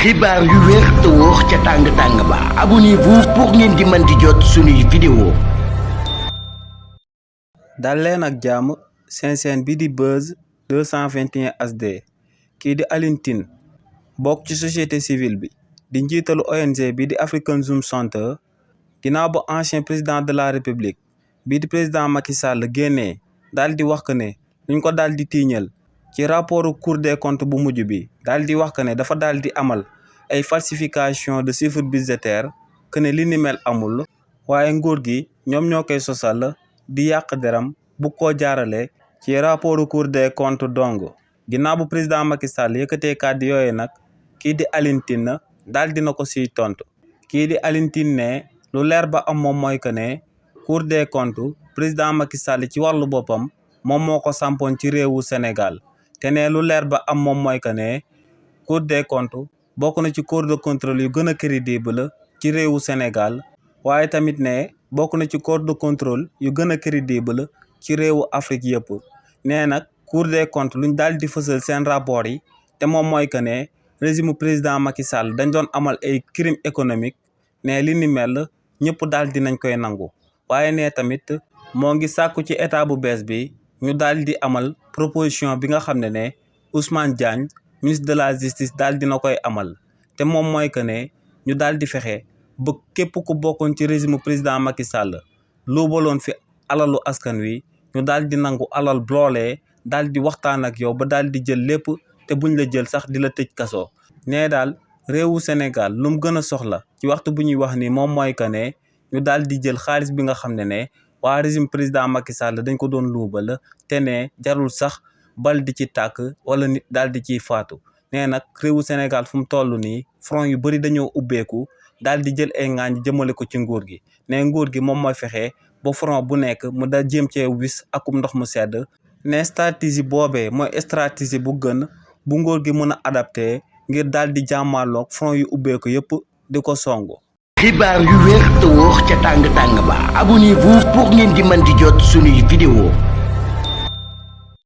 xibaar yu wér te wóor ca tàng-tàng ba abonnez-vous pour ngeen di mën di jot suñuy vidéo. dal leen ak jàmm seen chaîne bi di Buzz 221 HD kii di Alioune Tine bokk ci société civile bi di njiitalu ONG bi di African Zoom Center ginnaaw ba ancien président de la république bii di président Macky Sall génnee daal di wax que ne luñ ko daal di tiiñal ci rapportu Cour des comptes bu mujj bi daal di wax que ne dafa daal di amal ay falsification de chiffres budgétaires que ne li ni mel amul waaye nguur gi ñoom ñoo koy sosal di yàq deram bu ko jaarale ci rapportu Cour des comptes dong. ginnaaw bu président Macky Sall yëkkatee kàddu yooyu nag kii di Alioune Tine daal dina ko siy tontu kii di Alioune Tine ne lu leer ba am moom mooy que ne Cour des comptes président Macky Sall ci wàllu boppam moom moo ko sampoon ci réewu Sénégal te ne lu leer ba am moom mooy que ne Cour des comptes bokk na ci corps de contrôle yu gën a crédible ci réewu Sénégal waaye tamit ne bokk na ci corps de contrôle yu gën a crédible ci réewu Afrique yëpp nee nag Cour des comptes luñ daal di fësal seen rapport yi te moom mooy que ne régime président Macky Sall dañ doon amal ay crime économique ne li ni mel ñëpp daal dinañ koy nangu waaye ne tamit moo ngi sàkku ci état bu bees bi ñu daal di amal proposition bi nga xam ne Ousmane Diagne ministre de la justice daal dina koy amal te moom mooy que ne ñu daal di fexe ba képp ku bokkoon ci régime président Macky Sall luubaloon fi alalu askan wi ñu daal di nangu alal loolee daal di waxtaan ak yow ba daal di jël lépp te buñ la jël sax di la tëj kaso. nee daal réewu Sénégal lu mu gën a soxla ci waxtu bu ñuy wax ni moom mooy que ne ñu daal di jël xaalis bi nga xam ne waa régime président Macky Sall dañ ko doon luubal te ne jarul sax bal di ci tàkk wala nit daal di ciy faatu. nee nag réewu Sénégal fu mu toll nii front yu bëri dañoo ubbeeku daal di jël ay ngaañ jëmale ko ci nguur gi ne nguur gi moom mooy fexe ba front bu nekk mu da jéem cee wis akum ndox mu sedd ne stratégie boobee mooy stratégie bu gën bu nguur gi mën a adapté ngir daal di jàmmaaloog front yu ubbeeku yëpp di ko songu. xibaar yu wér te wóor ca tàng-tàng ba abonnez-vous pour ngeen di mën di jot suñuy vidéo.